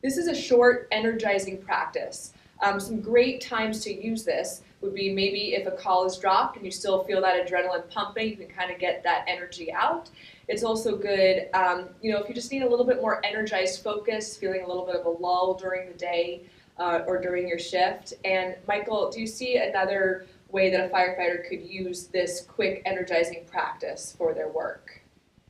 This is a short, energizing practice. Some great times to use this would be maybe if a call is dropped and you still feel that adrenaline pumping, you can kind of get that energy out. It's also good, if you just need a little bit more energized focus, feeling a little bit of a lull during the day or during your shift. And Michael, do you see another way that a firefighter could use this quick, energizing practice for their work?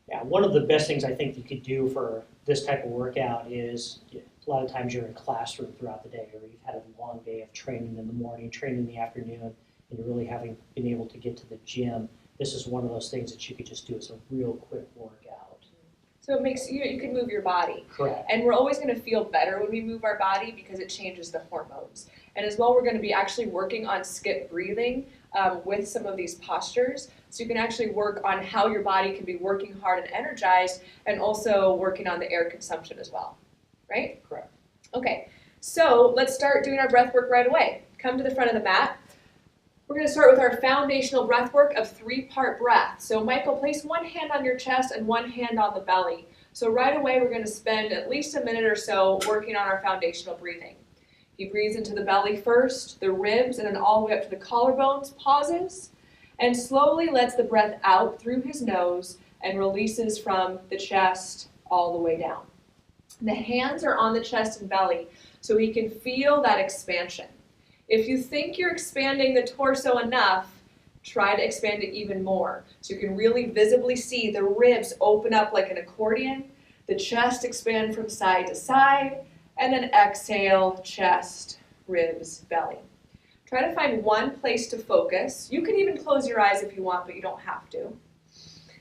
Yeah, one of the best things I think you could do for this type of workout is a lot of times you're in classroom throughout the day, or you've had a long day of training in the morning, training in the afternoon, and you're really haven't been able to get to the gym. This is one of those things that you could just do as a real quick workout. So it makes you can move your body. Correct. And we're always going to feel better when we move our body because it changes the hormones. And as well, we're going to be actually working on skip breathing with some of these postures. So you can actually work on how your body can be working hard and energized, and also working on the air consumption as well. Right? Correct. Okay, so let's start doing our breath work right away. Come to the front of the mat. We're going to start with our foundational breath work of 3-part breath. So Michael, place one hand on your chest and one hand on the belly. So right away, we're going to spend at least a minute or so working on our foundational breathing. He breathes into the belly first, the ribs, and then all the way up to the collarbones, pauses, and slowly lets the breath out through his nose and releases from the chest all the way down. The hands are on the chest and belly, so he can feel that expansion. If you think you're expanding the torso enough, try to expand it even more. So you can really visibly see the ribs open up like an accordion, the chest expand from side to side, and then exhale, chest, ribs, belly. Try to find one place to focus. You can even close your eyes if you want, but you don't have to.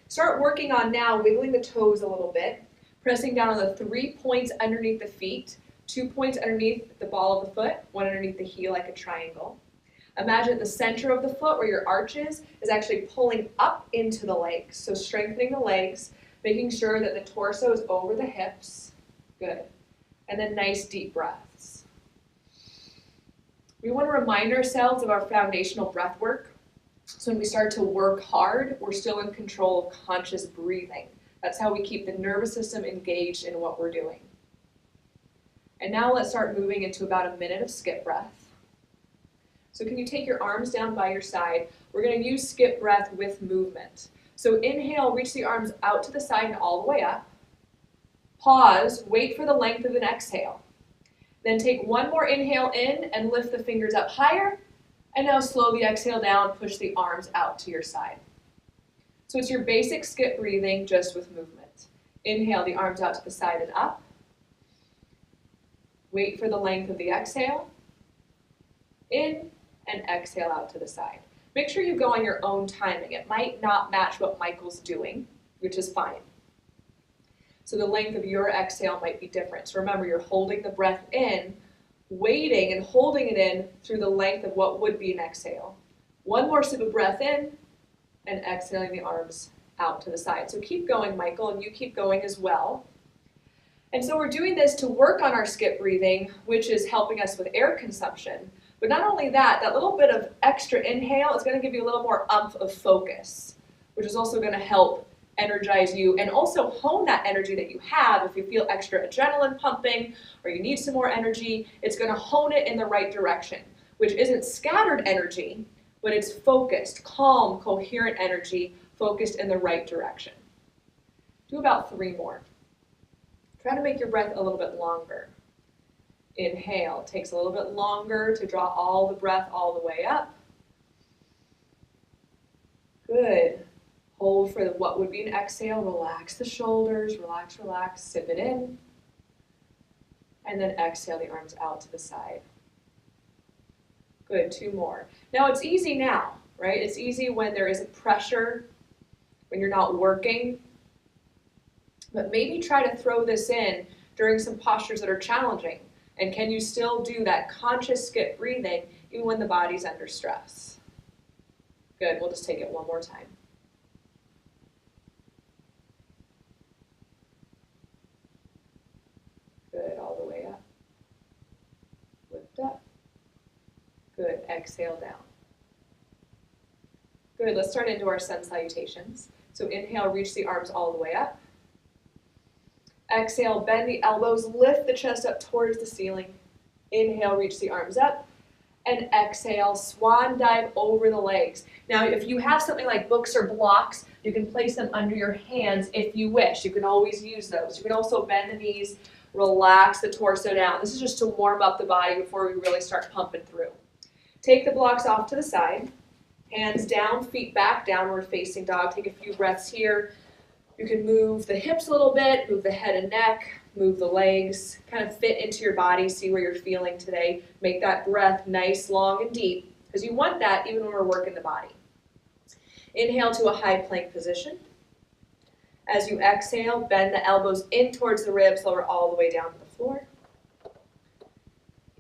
Start working on now wiggling the toes a little bit, pressing down on the 3 points underneath the feet, 2 points underneath the ball of the foot, one underneath the heel like a triangle. Imagine the center of the foot where your arch is actually pulling up into the legs. So strengthening the legs, making sure that the torso is over the hips. Good. And then nice deep breaths. We want to remind ourselves of our foundational breath work. So when we start to work hard, we're still in control of conscious breathing. That's how we keep the nervous system engaged in what we're doing. And now let's start moving into about a minute of skip breath. So can you take your arms down by your side? We're going to use skip breath with movement. So inhale, reach the arms out to the side and all the way up. Pause, wait for the length of an exhale. Then take one more inhale in and lift the fingers up higher. And now slowly exhale down, push the arms out to your side. So it's your basic skip breathing, just with movement. Inhale the arms out to the side and up. Wait for the length of the exhale. In and exhale out to the side. Make sure you go on your own timing. It might not match what Michael's doing, which is fine. So the length of your exhale might be different. So remember, you're holding the breath in, waiting and holding it in through the length of what would be an exhale. One more sip of breath in, and exhaling the arms out to the side. So keep going, Michael, and you keep going as well. And so we're doing this to work on our skip breathing, which is helping us with air consumption. But not only that, that little bit of extra inhale is going to give you a little more umph of focus, which is also going to help energize you and also hone that energy that you have. If you feel extra adrenaline pumping or you need some more energy, it's going to hone it in the right direction, which isn't scattered energy, but it's focused, calm, coherent energy, focused in the right direction. Do about 3 more. Try to make your breath a little bit longer. Inhale, takes a little bit longer to draw all the breath all the way up. Good. Hold for what would be an exhale. Relax the shoulders, relax, relax, sip it in. And then exhale the arms out to the side. Good, 2 more. Now it's easy now, right? It's easy when there is a pressure, when you're not working. But maybe try to throw this in during some postures that are challenging. And can you still do that conscious skip breathing even when the body's under stress? Good, we'll just take it one more time. Good, all the way up. Lift up. Good, exhale down. Good, let's start into our sun salutations. So inhale, reach the arms all the way up. Exhale, bend the elbows, lift the chest up towards the ceiling. Inhale, reach the arms up. And exhale, swan dive over the legs. Now, if you have something like books or blocks, you can place them under your hands if you wish. You can always use those. You can also bend the knees, relax the torso down. This is just to warm up the body before we really start pumping through. Take the blocks off to the side. Hands down, feet back, downward facing dog. Take a few breaths here. You can move the hips a little bit, move the head and neck, move the legs, kind of fit into your body, see where you're feeling today. Make that breath nice, long, and deep, because you want that even when we're working the body. Inhale to a high plank position. As you exhale, bend the elbows in towards the ribs, lower all the way down to the floor.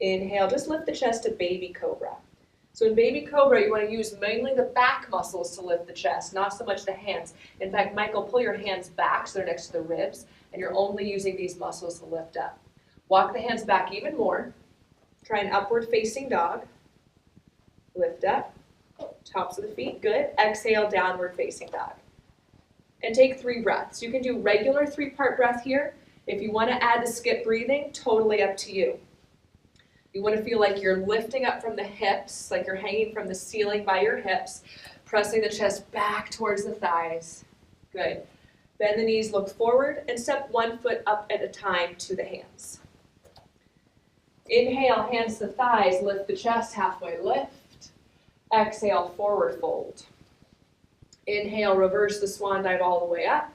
Inhale, just lift the chest to baby cobra. So in baby cobra, you want to use mainly the back muscles to lift the chest, not so much the hands. In fact, Michael, pull your hands back so they're next to the ribs, and you're only using these muscles to lift up. Walk the hands back even more. Try an upward facing dog. Lift up. Tops of the feet, good. Exhale, downward facing dog. And take 3 breaths. You can do regular 3-part breath here. If you want to add the skip breathing, totally up to you. You want to feel like you're lifting up from the hips, like you're hanging from the ceiling by your hips, pressing the chest back towards the thighs. Good. Bend the knees, look forward, and step 1 foot up at a time to the hands. Inhale, hands to thighs, lift the chest, halfway lift. Exhale, forward fold. Inhale, reverse the swan dive all the way up.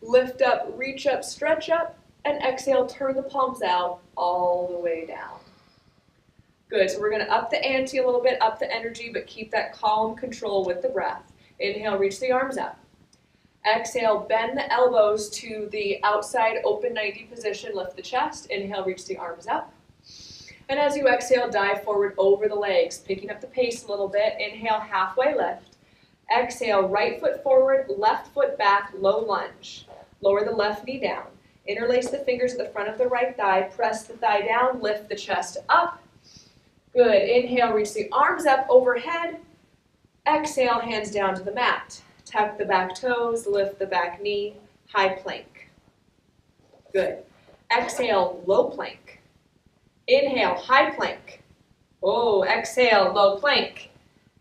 Lift up, reach up, stretch up, and exhale, turn the palms out all the way down. Good, so we're going to up the ante a little bit, up the energy, but keep that calm control with the breath. Inhale, reach the arms up. Exhale, bend the elbows to the outside open 90 position, lift the chest. Inhale, reach the arms up. And as you exhale, dive forward over the legs, picking up the pace a little bit. Inhale, halfway lift. Exhale, right foot forward, left foot back, low lunge. Lower the left knee down. Interlace the fingers at the front of the right thigh, press the thigh down, lift the chest up. Good. Inhale, reach the arms up overhead. Exhale, hands down to the mat. Tuck the back toes, lift the back knee, high plank. Good. Exhale, low plank. Inhale, high plank. Oh, exhale, low plank.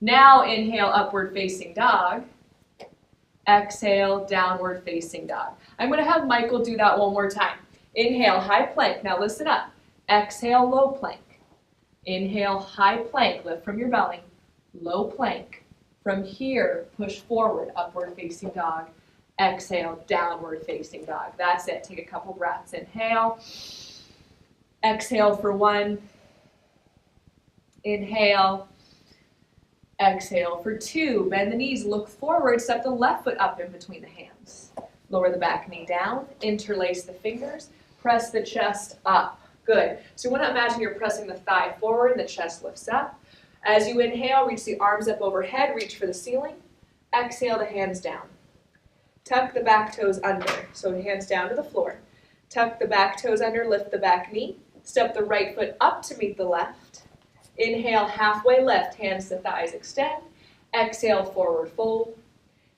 Now inhale, upward facing dog. Exhale, downward facing dog. I'm going to have Michael do that one more time. Inhale, high plank. Now listen up. Exhale, low plank. Inhale, high plank, lift from your belly, low plank. From here, push forward, upward facing dog. Exhale, downward facing dog. That's it. Take a couple breaths. Inhale. Exhale for 1. Inhale. Exhale for 2. Bend the knees, look forward, step the left foot up in between the hands. Lower the back knee down, interlace the fingers, press the chest up. Good. So you want to imagine you're pressing the thigh forward and the chest lifts up. As you inhale, reach the arms up overhead, reach for the ceiling. Exhale the hands down. Tuck the back toes under, so hands down to the floor. Tuck the back toes under, lift the back knee. Step the right foot up to meet the left. Inhale, halfway lift, hands to thighs extend. Exhale, forward fold.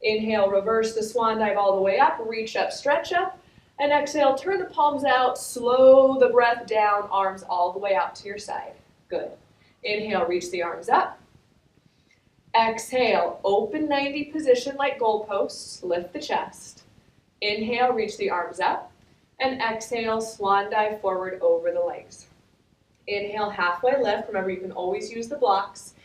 Inhale, reverse the swan dive all the way up, reach up, stretch up. And exhale, turn the palms out, slow the breath down, arms all the way out to your side. Good. Inhale, reach the arms up. Exhale, open 90 position like goalposts, lift the chest. Inhale, reach the arms up. And exhale, swan dive forward over the legs. Inhale, halfway lift. Remember, you can always use the blocks.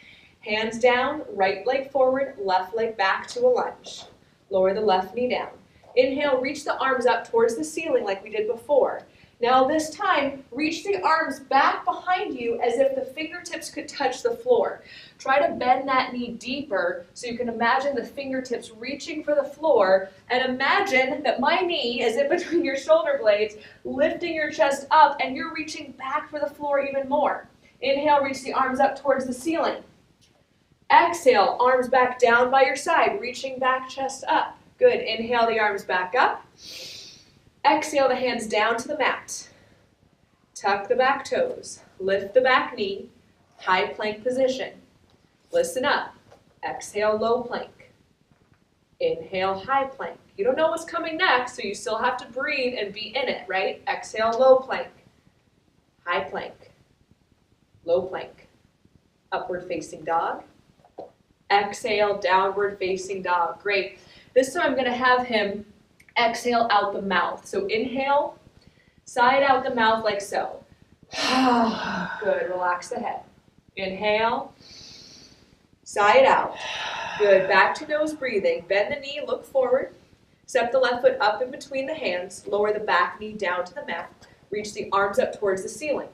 Hands down, right leg forward, left leg back to a lunge. Lower the left knee down. Inhale, reach the arms up towards the ceiling like we did before. Now this time, reach the arms back behind you as if the fingertips could touch the floor. Try to bend that knee deeper so you can imagine the fingertips reaching for the floor, and imagine that my knee is in between your shoulder blades, lifting your chest up, and you're reaching back for the floor even more. Inhale, reach the arms up towards the ceiling. Exhale, arms back down by your side, reaching back, chest up. Good. Inhale the arms back up. Exhale the hands down to the mat. Tuck the back toes. Lift the back knee. High plank position. Listen up. Exhale, low plank. Inhale, high plank. You don't know what's coming next, so you still have to breathe and be in it, right? Exhale, low plank. High plank. Low plank. Upward facing dog. Exhale, downward facing dog. Great. This time I'm going to have him exhale out the mouth. So inhale, side out the mouth like so. Good. Relax the head. Inhale, side out. Good. Back to nose breathing. Bend the knee, look forward. Step the left foot up in between the hands. Lower the back knee down to the mat. Reach the arms up towards the ceiling.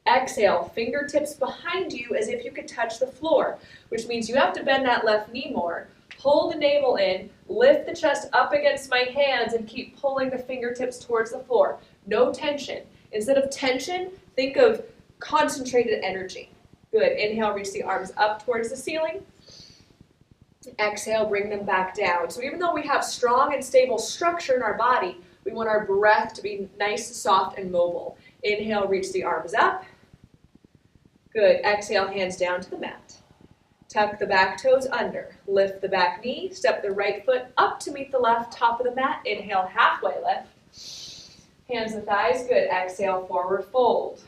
Exhale, fingertips behind you as if you could touch the floor, which means you have to bend that left knee more. Pull the navel in, lift the chest up against my hands, and keep pulling the fingertips towards the floor. No tension. Instead of tension, think of concentrated energy. Good. Inhale, reach the arms up towards the ceiling. Exhale, bring them back down. So even though we have strong and stable structure in our body, we want our breath to be nice, soft, and mobile. Inhale, reach the arms up. Good. Exhale, hands down to the mat. Tuck the back toes under. Lift the back knee. Step the right foot up to meet the left top of the mat. Inhale, halfway lift. Hands and thighs. Good. Exhale, forward fold.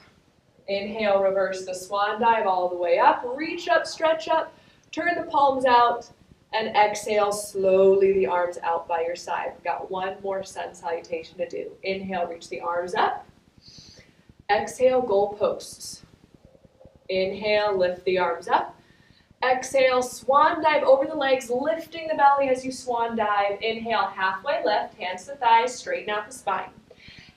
Inhale, reverse the swan dive all the way up. Reach up, stretch up. Turn the palms out. And exhale, slowly the arms out by your side. We've got one more sun salutation to do. Inhale, reach the arms up. Exhale, goalposts. Inhale, lift the arms up. Exhale, swan dive over the legs, lifting the belly as you swan dive. Inhale, halfway lift, hands to thighs, straighten out the spine.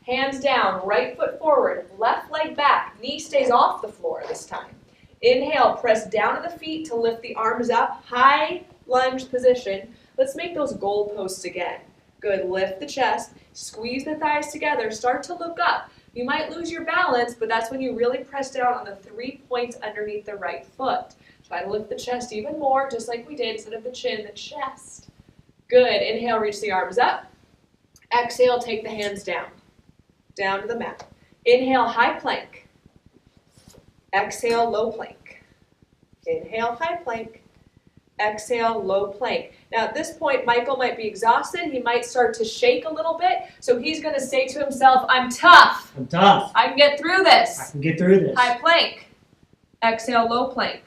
Hands down, right foot forward, left leg back, knee stays off the floor this time. Inhale, press down to the feet to lift the arms up, high lunge position. Let's make those goalposts again. Good, lift the chest, squeeze the thighs together, start to look up. You might lose your balance, but that's when you really press down on the 3 points underneath the right foot. Try to lift the chest even more, just like we did, instead of the chin, the chest. Good. Inhale, reach the arms up. Exhale, take the hands down. Down to the mat. Inhale, high plank. Exhale, low plank. Inhale, high plank. Exhale, low plank. Now at this point, Michael might be exhausted. He might start to shake a little bit. So he's going to say to himself, I'm tough. I'm tough. I can get through this. I can get through this. High plank. Exhale, low plank.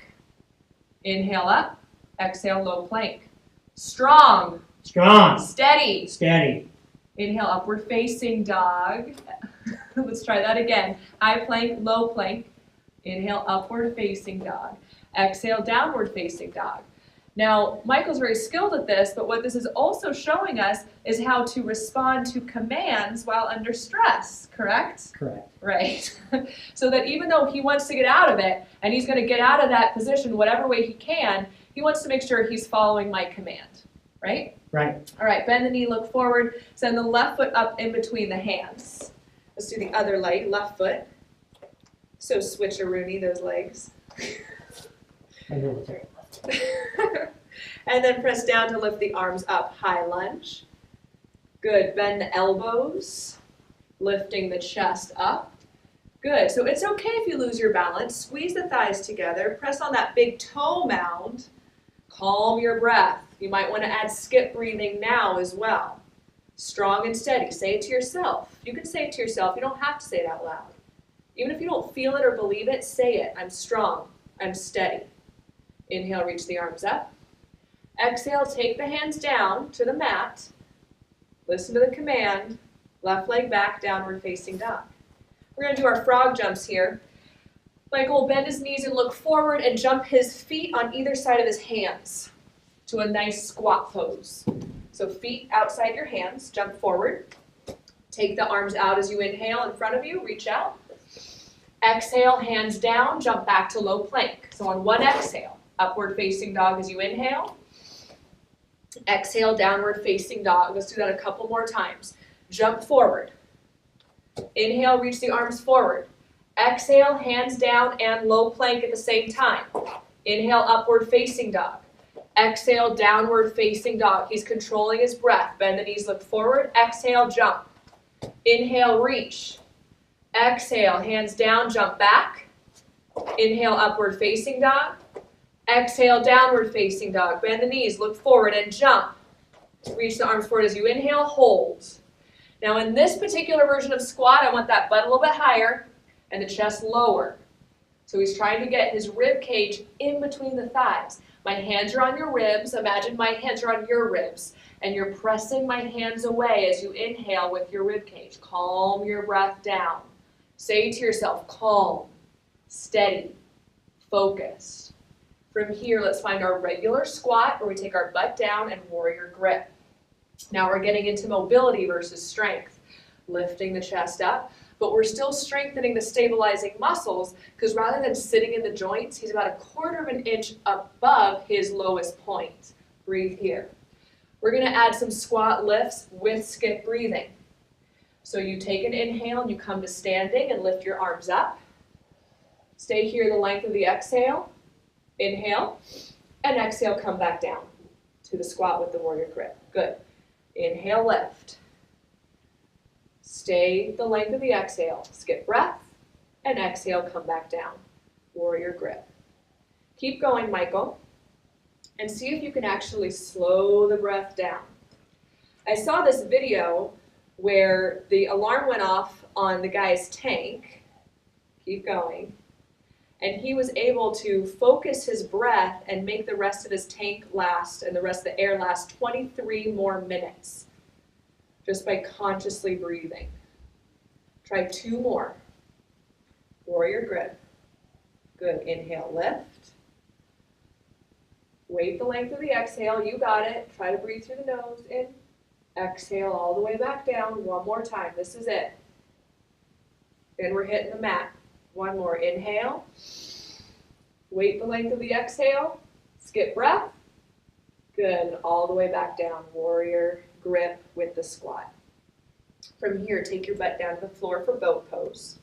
Inhale up. Exhale, low plank. Strong. Strong. Steady. Steady. Inhale, upward facing dog. Let's try that again. High plank, low plank. Inhale, upward facing dog. Exhale, downward facing dog. Now, Michael's very skilled at this, but what this is also showing us is how to respond to commands while under stress, correct? Correct. Right. So that even though he wants to get out of it, and he's going to get out of that position whatever way he can, he wants to make sure he's following my command, right? Right. All right, bend the knee, look forward, send the left foot up in between the hands. Let's do the other leg, left foot. So switcheroonie, those legs. My military. And then press down to lift the arms up, high lunge. Good, bend the elbows, lifting the chest up. Good, so it's okay if you lose your balance. Squeeze the thighs together, press on that big toe mound. Calm your breath. You might want to add skip breathing now as well. Strong and steady, say it to yourself. You can say it to yourself, you don't have to say it out loud. Even if you don't feel it or believe it, say it. I'm strong, I'm steady. Inhale, reach the arms up. Exhale, take the hands down to the mat. Listen to the command. Left leg back, downward facing dog. We're going to do our frog jumps here. Michael will bend his knees and look forward and jump his feet on either side of his hands to a nice squat pose. So feet outside your hands, jump forward. Take the arms out as you inhale in front of you, reach out. Exhale, hands down, jump back to low plank. So on one exhale, upward facing dog as you inhale. Exhale, downward facing dog. Let's do that a couple more times. Jump forward. Inhale, reach the arms forward. Exhale, hands down and low plank at the same time. Inhale, upward facing dog. Exhale, downward facing dog. He's controlling his breath. Bend the knees, look forward. Exhale, jump. Inhale, reach. Exhale, hands down, jump back. Inhale, upward facing dog. Exhale, downward facing dog. Bend the knees, look forward and jump. Reach the arms forward as you inhale, hold. Now in this particular version of squat, I want that butt a little bit higher and the chest lower. So he's trying to get his rib cage in between the thighs. My hands are on your ribs. Imagine my hands are on your ribs. And you're pressing my hands away as you inhale with your rib cage. Calm your breath down. Say to yourself, calm, steady, focused. From here, let's find our regular squat where we take our butt down and warrior grip. Now we're getting into mobility versus strength. Lifting the chest up, but we're still strengthening the stabilizing muscles because rather than sitting in the joints, he's about 1/4 of an inch above his lowest point. Breathe here. We're going to add some squat lifts with skip breathing. So you take an inhale and you come to standing and lift your arms up. Stay here the length of the exhale. Inhale and exhale, come back down to the squat with the warrior grip. Good. Inhale, lift. Stay the length of the exhale. Skip breath and exhale, come back down. Warrior grip. Keep going, Michael, and see if you can actually slow the breath down. I saw this video where the alarm went off on the guy's tank. Keep going. And he was able to focus his breath and make the rest of his tank last and the rest of the air last 23 more minutes just by consciously breathing. Try 2 more. Warrior grip. Good. Inhale, lift. Wait the length of the exhale. You got it. Try to breathe through the nose. In. Exhale all the way back down. One more time. This is it. Then we're hitting the mat. One more. Inhale. Wait the length of the exhale. Skip breath. Good. All the way back down. Warrior grip with the squat. From here, take your butt down to the floor for boat pose.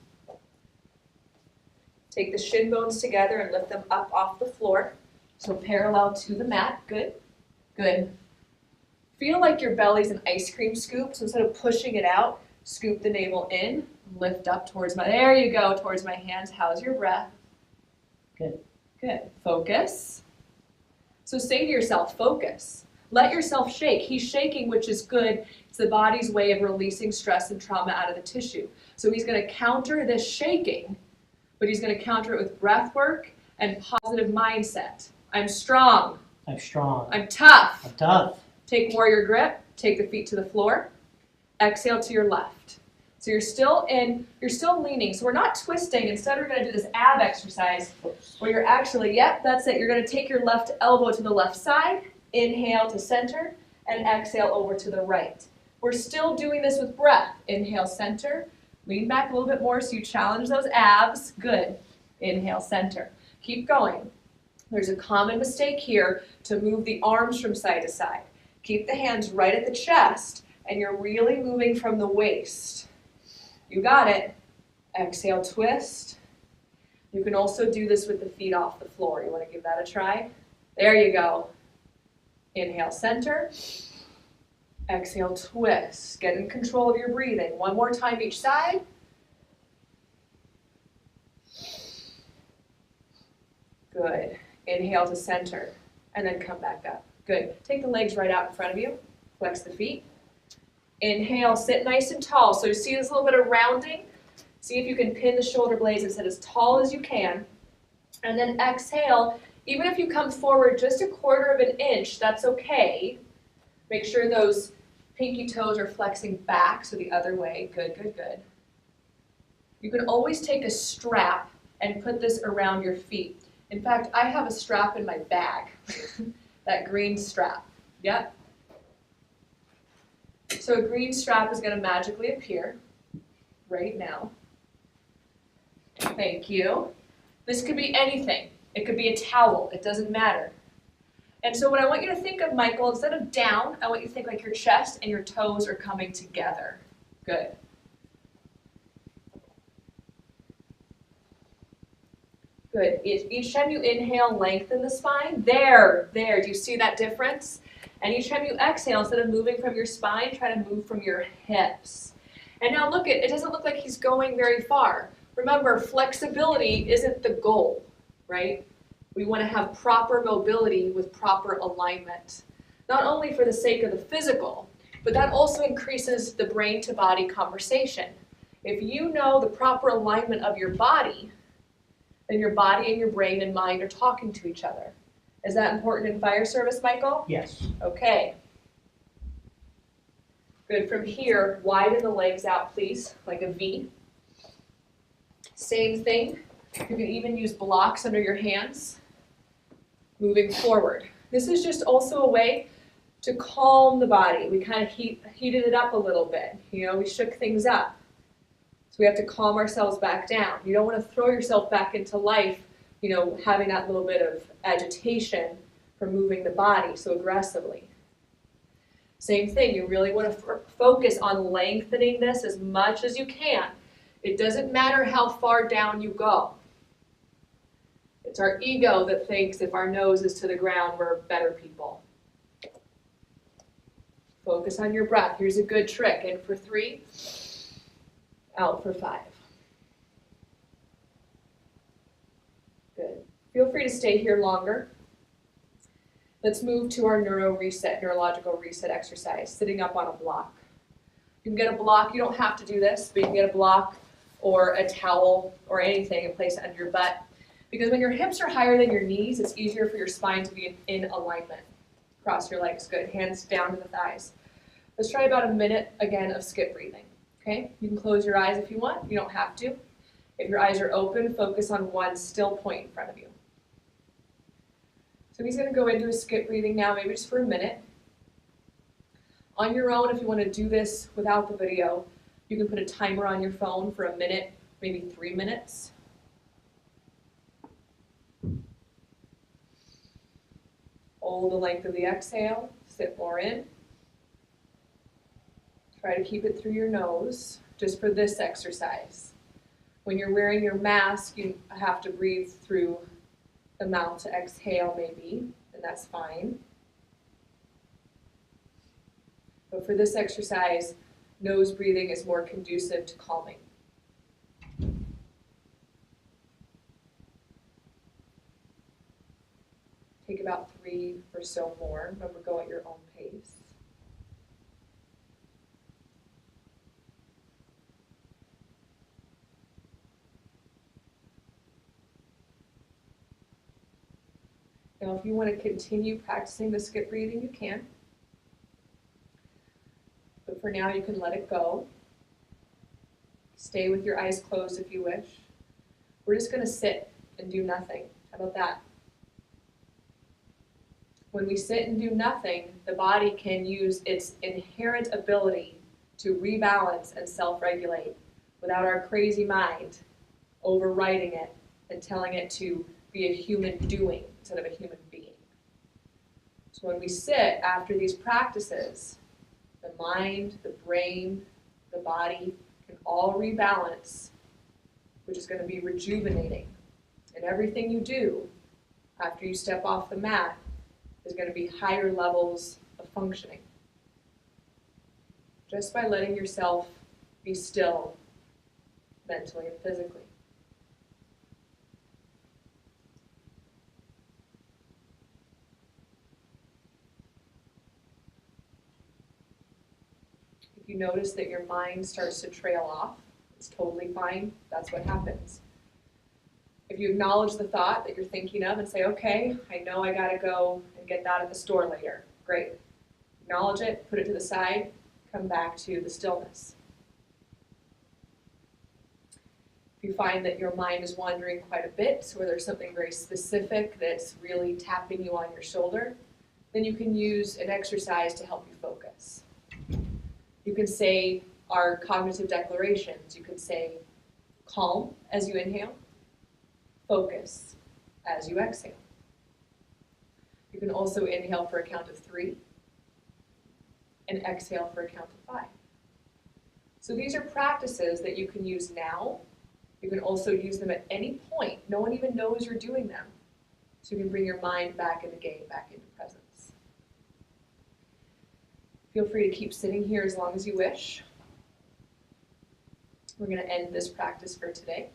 Take the shin bones together and lift them up off the floor. So parallel to the mat. Good. Good. Feel like your belly's an ice cream scoop. So instead of pushing it out, scoop the navel in. Lift up towards my, there you go, towards my hands. How's your breath? Good. Good. Focus. So say to yourself, focus. Let yourself shake. He's shaking, which is good. It's the body's way of releasing stress and trauma out of the tissue. So he's going to counter this shaking, but he's going to counter it with breath work and positive mindset. I'm strong. I'm strong. I'm tough. I'm tough. Take warrior grip. Take the feet to the floor. Exhale to your left. So you're still leaning. So we're not twisting. Instead, we're going to do this ab exercise where you're actually, yep, that's it. You're going to take your left elbow to the left side. Inhale to center and exhale over to the right. We're still doing this with breath. Inhale, center. Lean back a little bit more so you challenge those abs. Good. Inhale, center. Keep going. There's a common mistake here to move the arms from side to side. Keep the hands right at the chest and you're really moving from the waist. You got it. Exhale, twist. You can also do this with the feet off the floor. You want to give that a try? There you go. Inhale, center. Exhale, twist. Get in control of your breathing. One more time each side. Good. Inhale to center, and then come back up. Good. Take the legs right out in front of you. Flex the feet. Inhale, sit nice and tall. So you see this little bit of rounding? See if you can pin the shoulder blades and sit as tall as you can. And then exhale. Even if you come forward just 1/4 of an inch, that's okay. Make sure those pinky toes are flexing back, so the other way. Good, good, good. You can always take a strap and put this around your feet. In fact, I have a strap in my bag, that green strap. Yep. So a green strap is going to magically appear right now. Thank you. This could be anything. It could be a towel. It doesn't matter. And so what I want you to think of, Michael, instead of down, I want you to think like your chest and your toes are coming together. Good. Good. Each time you inhale, lengthen the spine. There. Do you see that difference? And each time you exhale, instead of moving from your spine, try to move from your hips. And now look, it doesn't look like he's going very far. Remember, flexibility isn't the goal, right? We want to have proper mobility with proper alignment. not only for the sake of the physical, but that also increases the brain-to-body conversation. If you know the proper alignment of your body, then your body and your brain and mind are talking to each other. Is that important in fire service, Michael? Yes. Okay. Good. From here, widen the legs out, please, like a V. Same thing. You can even use blocks under your hands. Moving forward. This is just also a way to calm the body. We kind of heated it up a little bit. We shook things up. So we have to calm ourselves back down. You don't want to throw yourself back into life, having that little bit of agitation from moving the body so aggressively. Same thing, you really want to focus on lengthening this as much as you can. It doesn't matter how far down you go. It's our ego that thinks if our nose is to the ground, we're better people. Focus on your breath. Here's a good trick. In for 3, out for 5. Good. Feel free to stay here longer. Let's move to our neurological reset exercise, sitting up on a block. You can get a block. You don't have to do this, but you can get a block or a towel or anything and place it under your butt. Because when your hips are higher than your knees, it's easier for your spine to be in alignment. Cross your legs, good. Hands down to the thighs. Let's try about a minute again of skip breathing. Okay? You can close your eyes if you want. You don't have to. If your eyes are open, focus on one still point in front of you. So he's going to go into a skip breathing now, maybe just for a minute. On your own, if you want to do this without the video, you can put a timer on your phone for a minute, maybe 3 minutes. Hold the length of the exhale, sit more in. Try to keep it through your nose, just for this exercise. When you're wearing your mask, you have to breathe through the mouth to exhale maybe, and that's fine. But for this exercise, nose breathing is more conducive to calming. Take about 3 or so more. Remember, go at your own pace. Now, if you want to continue practicing the skip breathing, you can. But for now, you can let it go. Stay with your eyes closed if you wish. We're just going to sit and do nothing. How about that? When we sit and do nothing, the body can use its inherent ability to rebalance and self-regulate without our crazy mind overriding it and telling it to be a human doing instead of a human being. So when we sit after these practices, the mind, the brain, the body can all rebalance, which is going to be rejuvenating. And everything you do after you step off the mat is going to be higher levels of functioning. Just by letting yourself be still mentally and physically. If you notice that your mind starts to trail off, it's totally fine. That's what happens. If you acknowledge the thought that you're thinking of and say, okay, I know I gotta go and get that at the store later. Great. Acknowledge it, put it to the side, come back to the stillness. If you find that your mind is wandering quite a bit, or there's something very specific that's really tapping you on your shoulder, then you can use an exercise to help you focus. You can say our cognitive declarations. You can say calm as you inhale, focus as you exhale. You can also inhale for a count of 3 and exhale for a count of 5. So these are practices that you can use now. You can also use them at any point. No one even knows you're doing them. So you can bring your mind back in the game, back into presence. Feel free to keep sitting here as long as you wish. We're going to end this practice for today.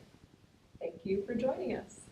Thank you for joining us.